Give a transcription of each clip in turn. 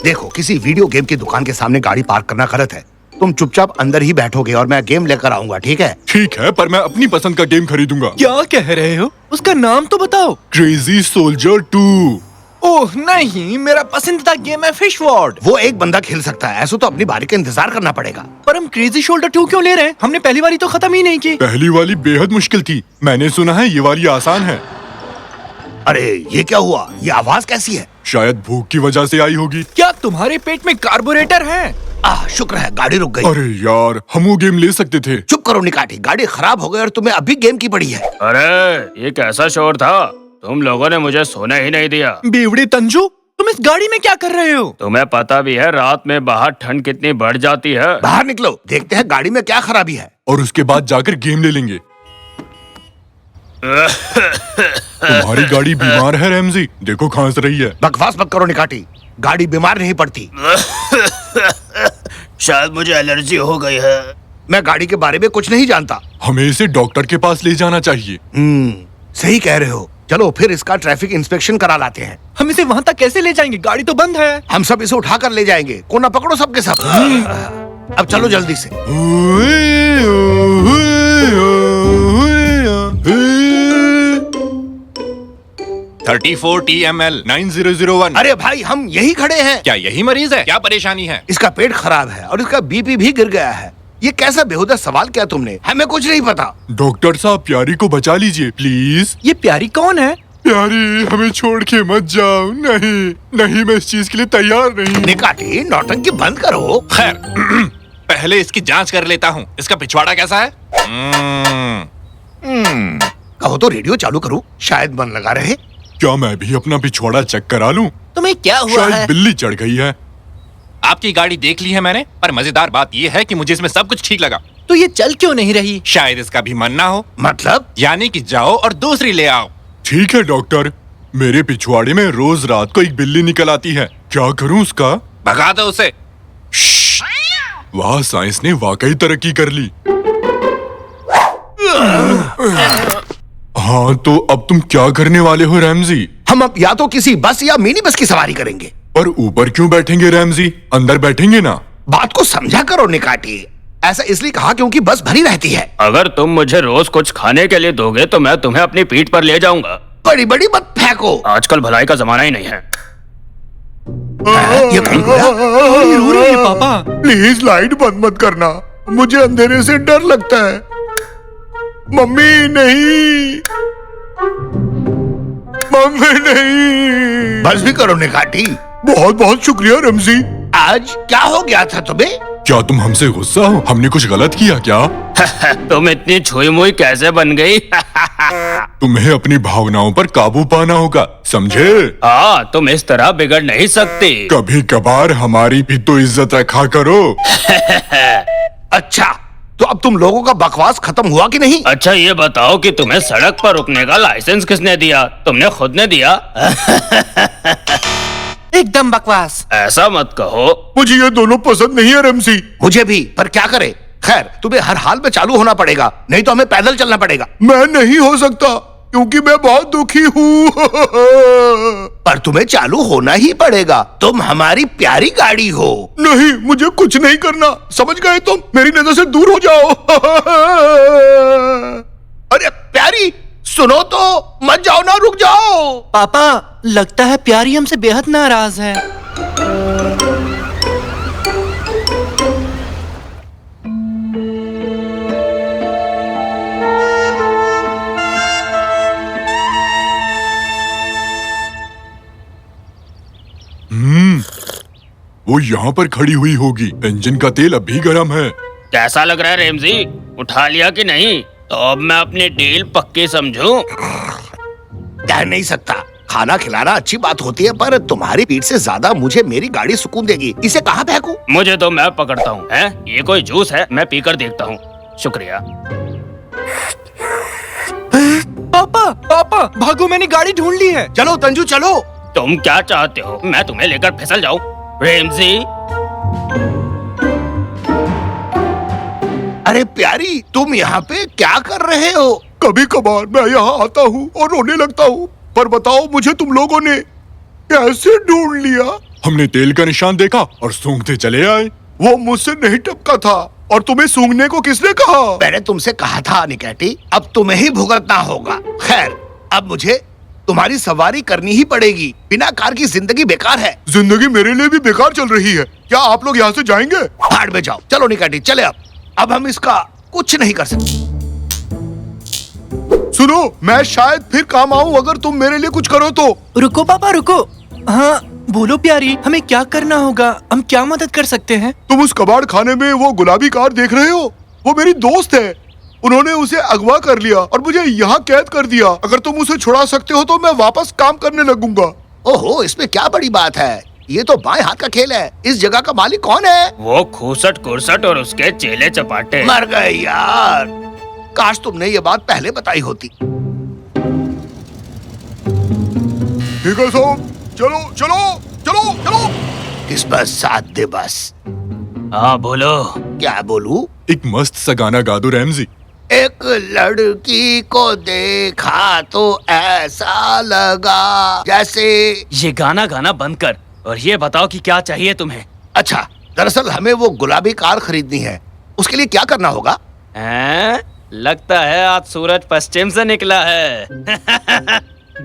देखो, किसी video game की दुकान के सामने गाड़ी पार्क करना गलत है। तुम चुपचाप अंदर ही बैठोगे और मैं गेम लेकर आऊंगा, ठीक है? ठीक है, पर मैं अपनी पसंद का गेम खरीदूंगा। क्या कह रहे हो? उसका नाम तो बताओ। Crazy soldier 2। ओह नहीं, मेरा पसंदीदा गेम है फिश वॉर्ड। वो एक बंदा खेल सकता है, ऐसा तो अपनी बारी का इंतजार करना पड़ेगा। पर हम क्रेजी शोल्डर 2 क्यों ले रहे हैं? हमने पहली वाली तो खत्म ही नहीं की। पहली वाली बेहद मुश्किल थी, मैंने सुना है ये वाली आसान है। अरे ये क्या हुआ? ये आवाज कैसी है? शायद भूख की वजह से आई होगी। क्या तुम्हारे पेट में कार्बोरेटर है? शुक्र है गाड़ी रुक गई। अरे यार, हम वो गेम ले सकते थे। चुप करो निकाटी, गाड़ी खराब हो गई और तुम्हें अभी गेम की पड़ी है। अरे ये कैसा शोर था? तुम लोगों ने मुझे सोने ही नहीं दिया। बेवड़े तंजू, तुम इस गाड़ी में क्या कर रहे हो? तुम्हें पता भी है रात में बाहर ठंड कितनी बढ़ जाती है। बाहर निकलो, देखते हैं गाड़ी में क्या खराबी है। और उसके बाद जाकर गेम ले लेंगे। तुम्हारी गाड़ी बीमार है रैमजी, देखो खांस रही है। बकवास मत करो निकाटी, गाड़ी बीमार नहीं पड़ती। शायद मुझे एलर्जी हो गई है। मैं गाड़ी के बारे में कुछ नहीं जानता। हमें इसे डॉक्टर के पास ले जाना चाहिए। सही कह रहे हो। चलो फिर इसका ट्रैफिक इंस्पेक्शन करा लाते हैं। हम इसे वहाँ तक कैसे ले जाएंगे? गाड़ी तो बंद है। हम सब इसे उठाकर ले जाएंगे। कोना पकड़ो सबके सब। अब चलो जल्दी से। 34 TML 9001। अरे भाई, हम यही खड़े हैं। क्या यही मरीज है? क्या परेशानी है? इसका पेट खराब है और इसका बीपी भी गिर गया है। ये कैसा बेहुदा सवाल किया तुमने? हमें कुछ नहीं पता। डॉक्टर साहब, प्यारी को बचा लीजिए प्लीज। ये प्यारी कौन है? प्यारी, हमें छोड़ के मत जाओ। नहीं नहीं, मैं इस चीज के लिए तैयार नहीं। निकाटी, नौटंकी बंद करो। खैर पहले इसकी जांच कर लेता हूँ। इसका पिछवाड़ा कैसा है? कहो तो रेडियो चालू करूं, शायद मन लगा रहे। क्या मैं भी अपना पिछवाड़ा चेक करा लूं? तुम्हें क्या हुआ शायद है? बिल्ली चढ़ गई है। आपकी गाड़ी देख ली है मैंने, पर मजेदार बात यह है कि मुझे इसमें सब कुछ ठीक लगा। तो ये चल क्यों नहीं रही? शायद इसका भी मन ना हो। मतलब? यानी कि जाओ और दूसरी ले आओ। ठीक है डॉक्टर, मेरे पिछवाड़े में रोज रात को एक बिल्ली निकल आती है, क्या करूं उसका? भगा दो उसे। वाह, साइंस ने वाकई तरक्की कर ली। हाँ, तो अब तुम क्या करने वाले हो रैमजी? हम अब या तो किसी बस या मिनी बस की सवारी करेंगे। पर ऊपर क्यों बैठेंगे रैमजी? अंदर बैठेंगे ना। बात को समझा करो निकाटी। ऐसा इसलिए कहा क्योंकि बस भरी रहती है। अगर तुम मुझे रोज कुछ खाने के लिए दोगे तो मैं तुम्हें अपनी पीठ पर ले जाऊंगा। बड़ी बड़ी मत फेंको। आजकल भलाई का जमाना ही नहीं है। ये कहीं गया? रो रही है पापा। प्लीज लाइट बंद मत करना, मुझे अंधेरे से डर लगता है। मम्मी नहीं, मम्मी नहीं। बस भी करो निकाटी। बहुत बहुत शुक्रिया रमजी। आज क्या हो गया था तुम्हें? क्या तुम हमसे गुस्सा हो? हमने कुछ गलत किया क्या? तुम इतनी छुई मुई कैसे बन गई? तुम्हें अपनी भावनाओं पर काबू पाना होगा, समझे? हाँ, तुम इस तरह बिगड़ नहीं सकती। कभी कभार हमारी भी तो इज्जत रखा करो। अच्छा, तो अब तुम लोगों का बकवास खत्म हुआ कि नहीं? अच्छा ये बताओ कि तुम्हें सड़क पर रुकने का लाइसेंस किसने दिया? तुमने खुद ने दिया? एकदम बकवास। ऐसा मत कहो। मुझे ये दोनों पसंद नहीं है रमसी। मुझे भी, पर क्या करे। खैर, तुम्हें हर हाल में चालू होना पड़ेगा, नहीं तो हमें पैदल चलना पड़ेगा। मैं नहीं हो सकता क्योंकि मैं बहुत दुखी हूँ। पर तुम्हें चालू होना ही पड़ेगा, तुम हमारी प्यारी गाड़ी हो। नहीं, मुझे कुछ नहीं करना, समझ गए तुम? मेरी नजर से दूर हो जाओ। अरे प्यारी, सुनो तो, मत जाओ ना, रुक जाओ। पापा, लगता है प्यारी हमसे बेहद नाराज है। वो यहाँ पर खड़ी हुई होगी। इंजन का तेल अभी गर्म है। कैसा लग रहा है रेमजी? उठा लिया कि नहीं? तो अब मैं अपनी डील पक्की समझूं? कह नहीं सकता। खाना खिलाना अच्छी बात होती है, पर तुम्हारी पीठ से ज्यादा मुझे मेरी गाड़ी सुकून देगी। इसे कहाँ फेंकूं? मुझे तो मैं पकड़ता हूँ। हैं? ये कोई जूस है? मैं पीकर देखता हूँ। शुक्रिया। पापा, पापा, भागो, मैंने गाड़ी ढूंढ ली है। चलो तंजू चलो। तुम क्या चाहते हो? मैं तुम्हें लेकर फिसल जाऊं? रेमजी, अरे प्यारी, तुम यहाँ पे क्या कर रहे हो? कभी कभार मैं यहाँ आता हूँ और रोने लगता हूँ, पर बताओ मुझे तुम लोगों ने कैसे ढूंढ लिया? हमने तेल का निशान देखा और सूंघते चले आए। वो मुझसे नहीं टपका था। और तुम्हें सूंघने को किसने कहा? मैंने तुमसे कहा था निकैटी, अब तुम्हें ही भुगतना होगा। खैर, अब मुझे तुम्हारी सवारी करनी ही पड़ेगी। बिना कार की जिंदगी बेकार है। जिंदगी मेरे लिए भी बेकार चल रही है। क्या आप लोग यहाँ से जाएंगे? भाड़ में जाओ। चलो निकैटी, चले। अब हम इसका कुछ नहीं कर सकते। सुनो, मैं शायद फिर काम आऊँ अगर तुम मेरे लिए कुछ करो तो। रुको पापा रुको। हाँ बोलो प्यारी, हमें क्या करना होगा? हम क्या मदद कर सकते हैं? तुम उस कबाड़ खाने में वो गुलाबी कार देख रहे हो? वो मेरी दोस्त है। उन्होंने उसे अगवा कर लिया और मुझे यहाँ कैद कर दिया। अगर तुम उसे छुड़ा सकते हो तो मैं वापस काम करने लगूंगा। ओहो, इसमें क्या बड़ी बात है? ये तो बाएं हाथ का खेल है। इस जगह का मालिक कौन है? वो खूसट कुरसट और उसके चेले चपाटे। मर गए यार। काश तुमने ये बात पहले बताई होती। ठीक है साहब, चलो चलो चलो चलो। इस बस साथ दे बस। हाँ बोलो। क्या बोलूं? एक मस्त सा गाना गा दो रैमजी। एक लड़की को देखा तो ऐसा लगा जैसे। ये गाना गाना बंद कर और ये बताओ कि क्या चाहिए तुम्हें? अच्छा, दरअसल हमें वो गुलाबी कार खरीदनी है। उसके लिए क्या करना होगा? हैं? लगता है आज सूरज पश्चिम से निकला है।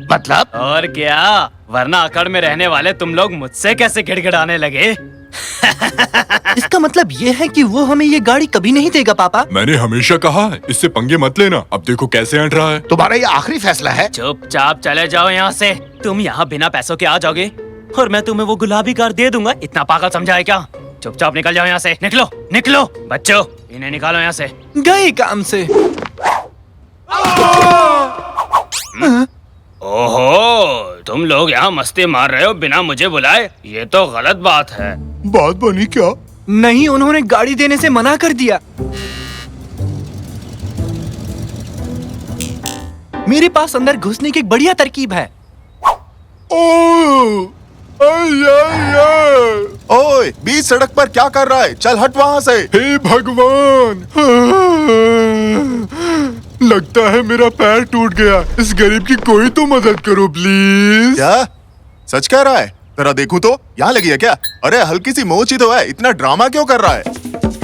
मतलब? और क्या, वरना अकड़ में रहने वाले तुम लोग मुझसे कैसे गिड़गिड़ाने लगे? इसका मतलब ये है कि वो हमें ये गाड़ी कभी नहीं देगा पापा। मैंने हमेशा कहा है इससे पंगे मत लेना। अब देखो कैसे हट रहा है। तुम्हारा ये आखिरी फैसला है? चुपचाप चले जाओ यहाँ से। तुम यहाँ बिना पैसों के आ जाओगे और मैं तुम्हें वो गुलाबी कार दे दूंगा। इतना पागल समझा है क्या? चुपचाप निकल जाओ यहाँ से। निकलो निकलो बच्चों, इन्हें निकालो यहाँ से। गए काम से। ओहो, तुम लोग यहाँ मस्ती मार रहे हो बिना मुझे बुलाए? ये तो गलत बात है। बात बनी क्या? नहीं, उन्होंने गाड़ी देने से मना कर दिया। मेरे पास अंदर घुसने की एक बढ़िया तरकीब है। ओए, बीच सड़क पर क्या कर रहा है? चल हट वहाँ से। हे भगवान, लगता है मेरा पैर टूट गया। इस गरीब की कोई तो मदद करो प्लीज। क्या सच कह रहा है? जरा देखूं तो। यहाँ लगी है क्या? अरे हल्की सी मोच ही तो है, इतना ड्रामा क्यों कर रहा है?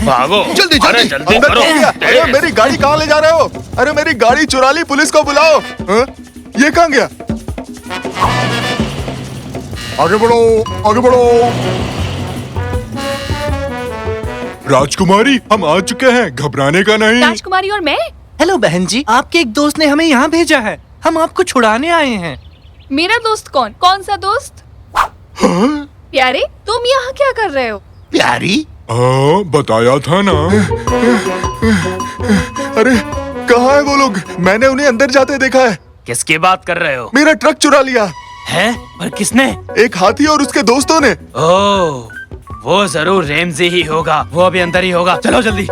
भागो जल्दी, अरे जल्दी। जल्दी अंदर करो। घुस गया। अरे मेरी गाड़ी कहाँ ले जा रहे हो? अरे मेरी गाड़ी चुरा ली, पुलिस को बुलाओ। हाँ? ये कहाँ गया? आगे बढ़ो, आगे बढ़ो। राजकुमारी, हम आ चुके हैं, घबराने का नहीं। राजकुमारी और मैं? हेलो बहन जी, आपके एक दोस्त ने हमें यहाँ भेजा है। हम आपको छुड़ाने आए हैं। मेरा दोस्त कौन? कौन सा दोस्त? प्यारे, तुम यहाँ क्या कर रहे हो? प्यारी? हाँ, बताया था ना। अरे कहाँ है वो लोग? मैंने उन्हें अंदर जाते देखा है। किसकी बात कर रहे हो? मेरा ट्रक चुरा लिया है? पर किसने? एक हाथी और उसके दोस्तों ने। ओह, वो जरूर रेमजी ही होगा। वो अभी अंदर ही होगा। चलो जल्दी।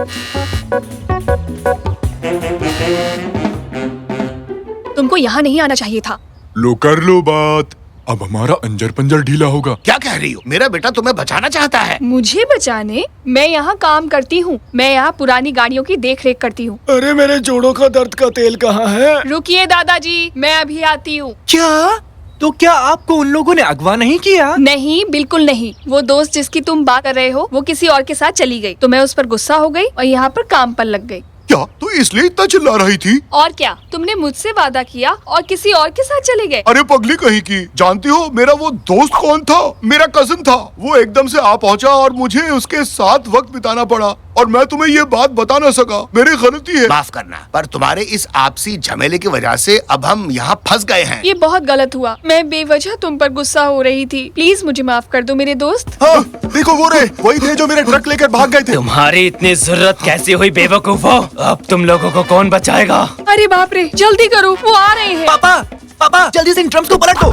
तुमको यहाँ नहीं आना चाहिए था। लो कर लो बात। अब हमारा अंजर पंजर ढीला होगा। क्या कह रही हो? मेरा बेटा तुम्हें बचाना चाहता है। मुझे बचाने? मैं यहाँ काम करती हूँ। मैं यहाँ पुरानी गाड़ियों की देख रेख करती हूँ। अरे मेरे जोड़ों का दर्द का तेल कहाँ है? रुकिए दादाजी, मैं अभी आती हूँ। क्या? तो क्या आपको उन लोगों ने अगवा नहीं किया? नहीं, बिल्कुल नहीं। वो दोस्त जिसकी तुम बात कर रहे हो, वो किसी और के साथ चली गई, तो मैं उस पर गुस्सा हो गई और यहाँ पर काम पर लग गई। क्या तो इसलिए इतना चिल्ला रही थी? और क्या, तुमने मुझसे वादा किया और किसी और के साथ चले गए। अरे पगली कहीं की, जानती हो मेरा वो दोस्त कौन था? मेरा कजिन था। वो एकदम से आ पहुंचा और मुझे उसके साथ वक्त बिताना पड़ा और मैं तुम्हें ये बात बता ना सका। मेरी गलती है। माफ करना, पर तुम्हारे इस आपसी झमेले की वजह से अब हम यहाँ फंस गए हैं। ये बहुत गलत हुआ। मैं बेवजह तुम पर गुस्सा हो रही थी। प्लीज मुझे माफ कर दो मेरे दोस्त। हाँ, देखो वो रहे, वही थे जो मेरे ट्रक लेकर भाग गए थे। तुम्हारी इतनी जरूरत कैसी हुई बेवकूफो? अब तुम लोगों को कौन बचाएगा? अरे बाप रे, जल्दी करो, वो आ रहे हैं। पापा, पापा जल्दी से इन ड्रम्स को पलटो।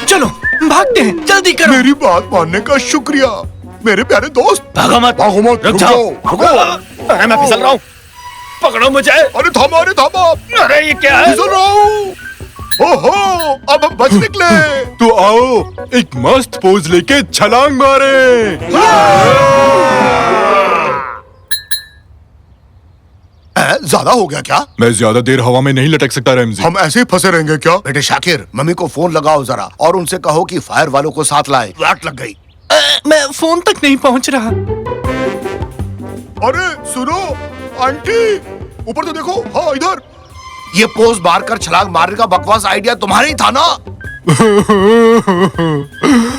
चलो भागते हैं, जल्दी करो। मेरी बात मानने का शुक्रिया मेरे प्यारे दोस्त। भागो मत। भागो मत, रुक जाओ। रुको। अरे मैं फिसल रहा हूँ। पकड़ो मुझे। अरे थामा, अरे थामा। अरे ये क्या है? फिसल रहा हूँ। ओहो, अब हम बच निकले। तो आओ एक मस्त पोज लेके छलांग मारे। ज्यादा हो गया क्या? मैं ज्यादा देर हवा में नहीं लटक सकता रैमजी। हम ऐसे ही फंसे रहेंगे क्या? बेटे शाकिर, मम्मी को फोन लगाओ जरा और उनसे कहो कि फायर वालों को साथ लाए, वाट लग गई। मैं फोन तक नहीं पहुंच रहा। अरे सुनो आंटी, ऊपर तो देखो। हाँ इधर। ये पोज मार कर छलांग मारने का बकवास आइडिया तुम्हारा ही था ना?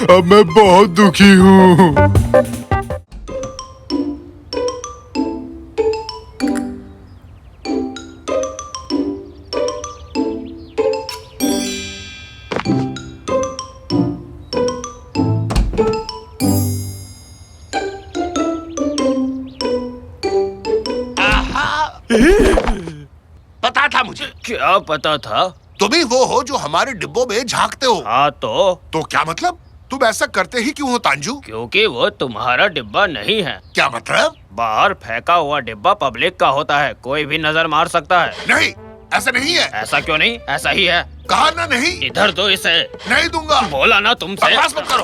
अब मैं बहुत दुखी हूँ। पता था मुझे। क्या पता था? तुम ही वो हो जो हमारे डिब्बों में झांकते हो। हाँ तो क्या मतलब? तुम ऐसा करते ही क्यों हो तांजू? क्योंकि वो तुम्हारा डिब्बा नहीं है। क्या मतलब? बाहर फेंका हुआ डिब्बा पब्लिक का होता है, कोई भी नजर मार सकता है। नहीं, ऐसा नहीं है। ऐसा क्यों नहीं? ऐसा ही है। कहा ना नहीं। इधर दो इसे। नहीं दूंगा। बोला ना तुमसे। बकवास मत करो।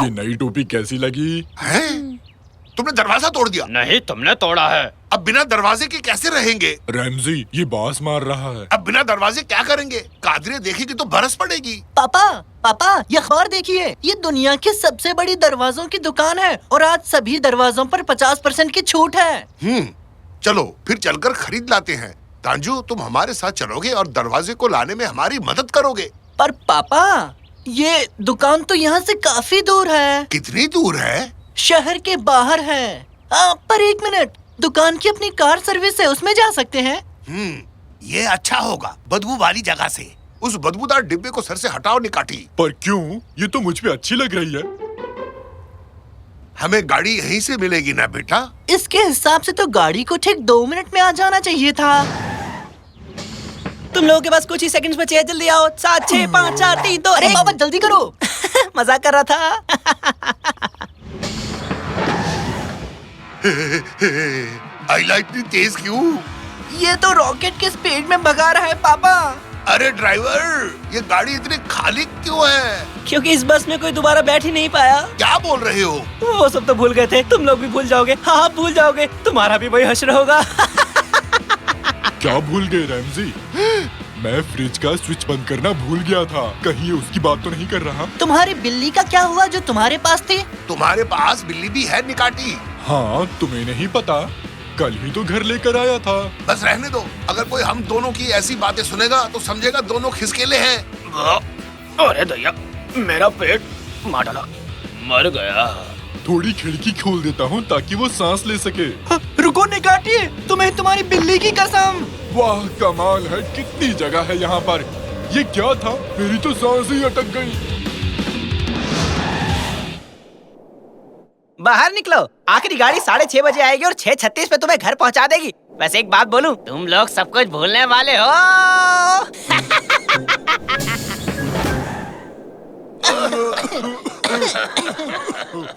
ये नई टोपी कैसी लगी? हैं? तुमने दरवाजा तोड़ दिया। नहीं, तुमने तोड़ा है। अब बिना दरवाजे के कैसे रहेंगे? रैमजी, ये बास मार रहा है। अब बिना दरवाजे क्या करेंगे? कादरे देखेगी तो बरस पड़ेगी। पापा ये अखबार देखिए, ये दुनिया की सबसे बड़ी दरवाजों की दुकान है और आज सभी दरवाजों पर 50% की छूट है। चलो फिर चलकर खरीद लाते हैं। तांजू, तुम हमारे साथ चलोगे और दरवाजे को लाने में हमारी मदद करोगे। पर पापा, ये दुकान तो यहाँ से काफी दूर है। कितनी दूर है? शहर के बाहर है। पर एक मिनट, दुकान की अपनी कार सर्विस है, उसमें जा सकते हैं। ये अच्छा होगा, बदबू वाली जगह से। उस बदबूदार डिब्बे को सर से हटाओ निकाटी। पर क्यों? ये तो मुझ पे अच्छी लग रही है। हमें गाड़ी यहीं से मिलेगी ना बेटा? इसके हिसाब से तो गाड़ी को ठीक 2 मिनट में आ जाना चाहिए था। तुम लोगों के पास कुछ ही सेकंड्स बचे हैं, जल्दी आओ। 7 6 5 4 3 2 अरे पापा जल्दी करो। मजाक कर रहा था। आइला इतनी तेज क्यों? ये तो रॉकेट के स्पीड में भगा रहा है पापा। अरे ड्राइवर, ये गाड़ी इतनी खाली क्यों है? क्योंकि इस बस में कोई दोबारा बैठ ही नहीं पाया। क्या बोल रहे हो? वो सब तो भूल गए थे, तुम लोग भी भूल जाओगे। हाँ भूल जाओगे, तुम्हारा भी वही हश्र होगा। क्या भूल गए रैमजी? मैं फ्रिज का स्विच बंद करना भूल गया था। कहीं उसकी बात तो नहीं कर रहा? तुम्हारी बिल्ली का क्या हुआ जो तुम्हारे पास थी? तुम्हारे पास बिल्ली भी है निकाटी? हाँ, तुम्हें नहीं पता? कल ही तो घर लेकर आया था। बस रहने दो। अगर कोई हम दोनों की ऐसी बातें सुनेगा तो समझेगा दोनों खिसकेले हैं। अरे दया, मेरा पेट मार डाला, मर गया। थोड़ी खिड़की खोल देता हूँ ताकि वो सांस ले सके। रुको निकाटिए, तुम्हें तुम्हारी बिल्ली की कसम। वाह कमाल है, कितनी जगह है यहाँ पर। ये क्या था? मेरी तो सांस ही अटक गई। बाहर निकलो, आखिरी गाड़ी 6:30 बजे आएगी और 6:36 पे तुम्हें घर पहुंचा देगी। वैसे एक बात बोलूं, तुम लोग सब कुछ भूलने वाले हो।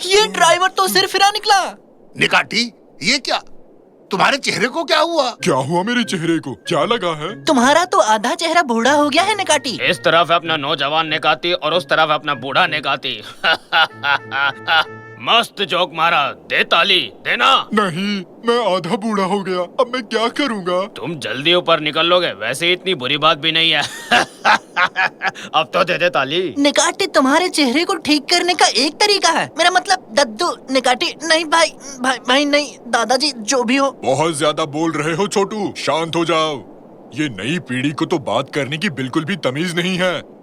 ये ड्राइवर तो सिर फिरा निकला। निकाटी, ये क्या? तुम्हारे चेहरे को क्या हुआ? क्या हुआ मेरे चेहरे को? क्या लगा है? तुम्हारा तो आधा चेहरा बूढ़ा हो गया है निकाटी। इस तरफ है अपना नौजवान निकाती और उस तरफ है अपना बूढ़ा निकाती। मस्त जोक मारा, दे ताली, देना। नहीं, मैं आधा बूढ़ा हो गया, अब मैं क्या करूँगा? तुम जल्दी ऊपर निकल लोगे, वैसे इतनी बुरी बात भी नहीं है। अब तो दे दे ताली। निकाटी, तुम्हारे चेहरे को ठीक करने का एक तरीका है। मेरा मतलब दद्दू। निकाटी नहीं भाई, भाई नहीं, दादाजी जो भी हो। बहुत ज्यादा बोल रहे हो छोटू, शांत हो जाओ। ये नई पीढ़ी को तो बात करने की बिल्कुल भी तमीज नहीं है।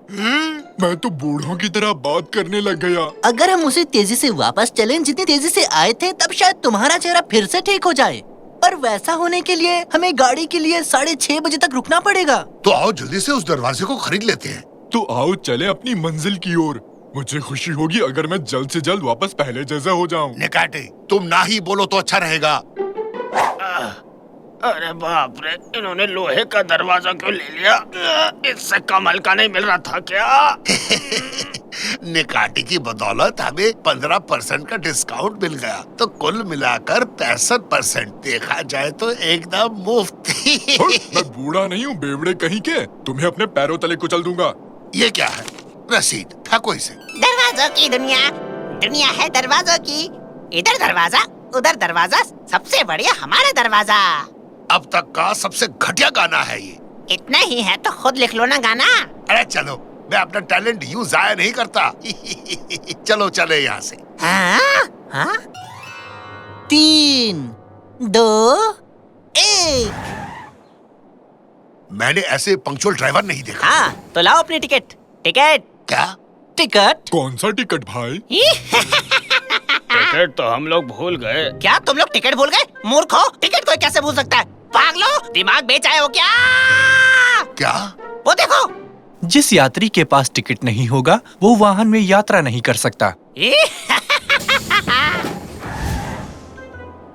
मैं तो बूढ़ों की तरह बात करने लग गया। अगर हम उसी तेजी से वापस चलें जितनी तेजी से आए थे, तब शायद तुम्हारा चेहरा फिर से ठीक हो जाए। पर वैसा होने के लिए हमें गाड़ी के लिए 6:30 बजे तक रुकना पड़ेगा। तो आओ जल्दी से उस दरवाजे को खरीद लेते हैं। तो आओ चले अपनी मंजिल की ओर। मुझे खुशी होगी अगर मैं जल्द से जल्द वापस पहले जैसा हो जाऊं। निकाटे, तुम ना ही बोलो तो अच्छा रहेगा। अरे बाप रे, इन्होंने लोहे का दरवाजा क्यों ले लिया? इससे कम हल्का नहीं मिल रहा था क्या? निकाटी की बदौलत हमें 15% का डिस्काउंट मिल गया, तो कुल मिलाकर 65%। देखा जाए तो एकदम मुफ्त। मैं बूढ़ा नहीं हूँ बेवड़े कहीं के, तुम्हें अपने पैरों तले कुचल दूंगा। ये क्या है? रसीद, फेंको इसे। दरवाजों की दुनिया, दुनिया है दरवाजों की। इधर दरवाजा, उधर दरवाजा, सबसे बढ़िया हमारा दरवाजा। अब तक का सबसे घटिया गाना है ये। इतना ही है तो खुद लिख लो ना गाना। अरे चलो, मैं अपना टैलेंट यूं जाया नहीं करता। चलो चले यहाँ से। हाँ? हाँ? 3, 2, 1। मैंने ऐसे पंक्चुअल ड्राइवर नहीं देखा। हाँ, तो लाओ अपनी टिकट। टिकट? क्या? टिकट? कौन सा टिकट भाई? टिकट तो हम लोग भूल गए। क्या तुम लोग टिकट भूल गए? मूर्ख हो, टिकट कोई कैसे भूल सकता है? पागलो, दिमाग बेच आए हो क्या? क्या? वो देखो। जिस यात्री के पास टिकट नहीं होगा वो वाहन में यात्रा नहीं कर सकता।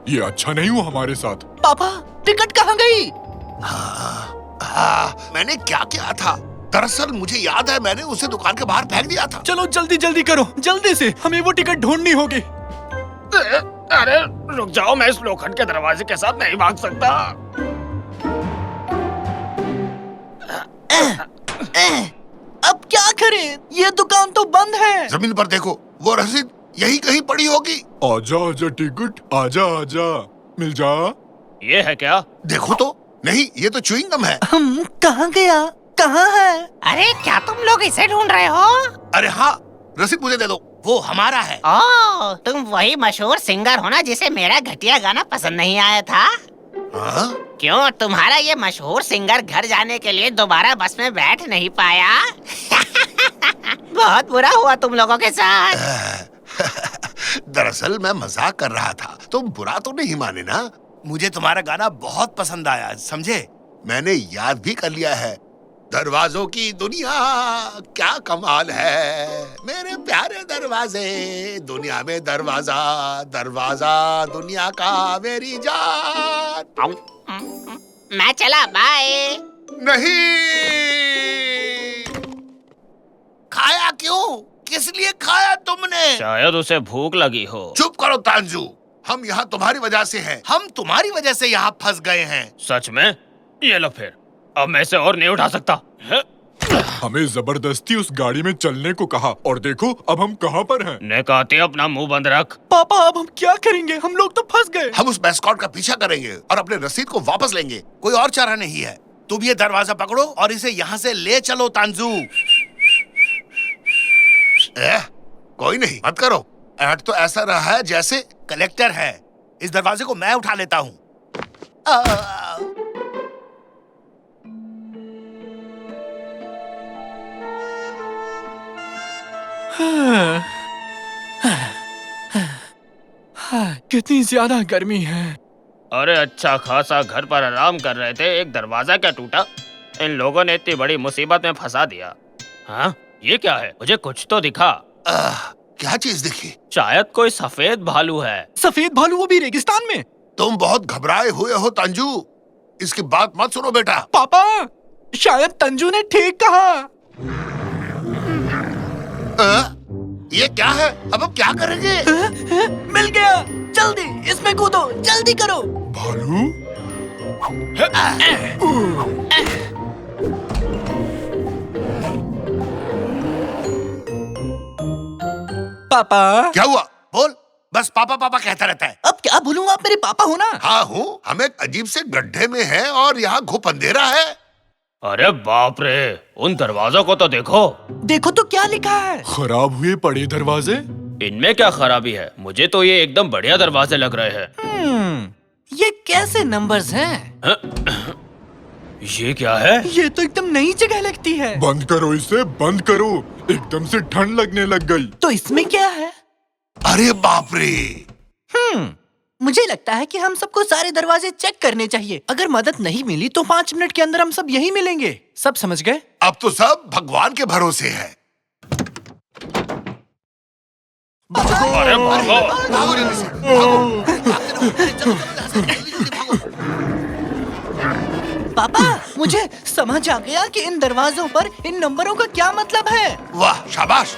ये अच्छा नहीं हुआ हमारे साथ। पापा, टिकट कहाँ गई? हाँ, मैंने क्या किया था? दरअसल मुझे याद है, मैंने उसे दुकान के बाहर फेंक दिया था। चलो जल्दी जल्दी करो, जल्दी से, हमें वो टिकट ढूंढनी होगी। अरे रुक जाओ, मैं इस लोखंड के दरवाजे के साथ नहीं भाग सकता। अब क्या करें? ये दुकान तो बंद है। जमीन पर देखो, वो रसीद यही कहीं पड़ी होगी। आजा आजा टिकट, आजा आजा, मिल जा। ये है क्या? देखो तो, नहीं ये तो च्युइंग गम है। कहाँ गया? कहाँ है? अरे क्या तुम लोग इसे ढूंढ रहे हो? अरे हाँ, रसीद मुझे दे दो, वो हमारा है। ओह, तुम वही मशहूर सिंगर हो ना जिसे मेरा घटिया गाना पसंद नहीं आया था? हाँ? क्यों, तुम्हारा ये मशहूर सिंगर घर जाने के लिए दोबारा बस में बैठ नहीं पाया? बहुत बुरा हुआ तुम लोगों के साथ। दरअसल मैं मजाक कर रहा था, तुम बुरा तो नहीं माने ना? मुझे तुम्हारा गाना बहुत पसंद आया, समझे? मैंने याद भी कर लिया है। दरवाजों की दुनिया क्या कमाल है, मेरे प्यारे दरवाजे, दुनिया में दरवाजा, दरवाजा दुनिया का मेरी जान। मैं चला, बाय। नहीं, खाया क्यों? किस लिए खाया तुमने? शायद उसे भूख लगी हो। चुप करो तांजू, हम यहाँ तुम्हारी वजह से हैं। हम तुम्हारी वजह से यहाँ फंस गए हैं। सच में? ये लो फिर, अब मैं इसे और नहीं उठा सकता। हमें जबरदस्ती उस गाड़ी में चलने को कहा और देखो अब हम कहाँ पर हैं। नेकाते अपना मुंह बंद रख। पापा, अब हम क्या करेंगे? हम लोग तो फंस गए। हम उस मैस्कॉट का पीछा करेंगे और अपने रसीद को वापस लेंगे। कोई और चारा नहीं है। तुम ये दरवाजा पकड़ो और इसे यहाँ से ले चलो तांजू। कोई नहीं, मत करो। ऐड तो ऐसा रहा है जैसे कलेक्टर है। इस दरवाजे को मैं उठा लेता हूँ। कितनी ज्यादा गर्मी है। अरे अच्छा खासा घर पर आराम कर रहे थे, एक दरवाजा क्या टूटा? इन लोगों ने इतनी बड़ी मुसीबत में फंसा दिया। हाँ, ये क्या है? मुझे कुछ तो दिखा। क्या चीज दिखी? शायद कोई सफेद भालू है। सफेद भालू, वो भी रेगिस्तान में? तुम बहुत घबराए हुए हो तांजू, इसकी बात मत सुनो बेटा। पापा, शायद तंजू ने ठीक कहा। ये क्या है? अब हम क्या करेंगे? मिल गया, जल्दी इसमें कूदो, जल्दी करो। भालू? पापा, क्या हुआ? बोल। बस पापा पापा कहता रहता है। अब क्या बोलूंगा, आप मेरे पापा हो ना? हाँ हूँ। हम एक अजीब से गड्ढे में हैं और यहाँ घुप अंधेरा है। अरे बाप रे, उन दरवाजों को तो देखो। देखो तो क्या लिखा है। खराब हुए पड़े दरवाजे। इनमें क्या खराबी है? मुझे तो ये एकदम बढ़िया दरवाजे लग रहे हैं। ये कैसे नंबर्स हैं? ये क्या है? ये तो एकदम नई जगह लगती है। बंद करो इसे, बंद करो। एकदम से ठंड लगने लग गई। तो इसमें क्या है? अरे बाप रे। मुझे लगता है कि हम सबको सारे दरवाजे चेक करने चाहिए। अगर मदद नहीं मिली तो 5 मिनट के अंदर हम सब यहीं मिलेंगे। सब समझ गए? अब तो सब भगवान के भरोसे है। अरे भागो। भागो जल्दी से, भागो। भागते रहो, चलो, जल्दी भागो। पापा, मुझे समझ आ गया कि इन दरवाजों पर इन नंबरों का क्या मतलब है। वाह, शाबाश।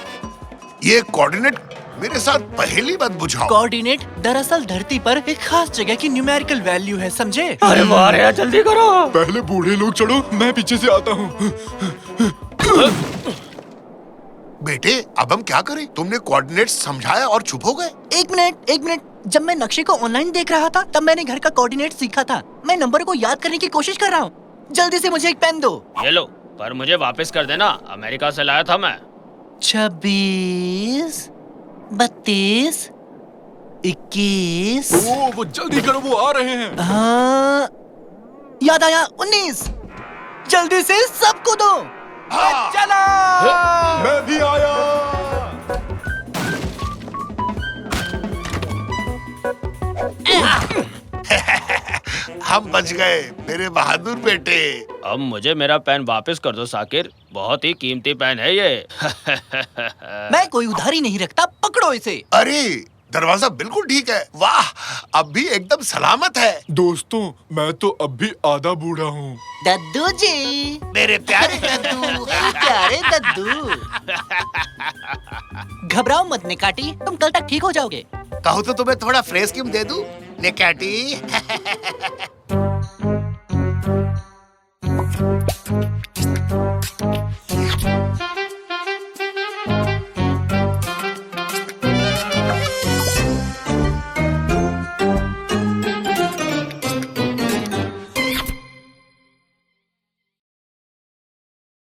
ये कोऑर्डिनेट मेरे साथ पहेली मत बुझाओ। कोऑर्डिनेट दरअसल धरती पर एक खास जगह की न्यूमेरिकल वैल्यू है, समझे? अरे बाहर यार, जल्दी करो। पहले बूढ़े लोग चढ़ो, मैं पीछे से आता हूँ। बेटे अब हम क्या करें? तुमने कोऑर्डिनेट समझाया और चुप हो गए। एक मिनट। जब मैं नक्शे को ऑनलाइन देख रहा था तब मैंने घर का कोऑर्डिनेट सीखा था। मैं नंबर को याद करने की कोशिश कर रहा हूँ। जल्दी से मुझे एक पेन दो। ये लो, पर मुझे वापस कर देना, अमेरिका से लाया था मैं। 26, 32, 21। ओ, वो जल्दी करो, वो आ रहे हैं। हाँ, याद आया 19। जल्दी से सबको दो। चलो। मैं भी आया। हम बच गए मेरे बहादुर बेटे। अब मुझे मेरा पेन वापस कर दो साकिर, बहुत ही कीमती पेन है ये। मैं कोई उधारी नहीं रखता, पकड़ो इसे। अरे दरवाजा बिल्कुल ठीक है। वाह, अब भी एकदम सलामत है। दोस्तों, मैं तो अब भी आधा बूढ़ा हूँ। दद्दू जी, मेरे प्यारे दद्दू। प्यारे दद्दू। घबराओ मत निकाटी, तुम कल तक ठीक हो जाओगे। कहूँ तो तुम्हें थोड़ा फ्रेश क्रीम दे दूं? निकाटी।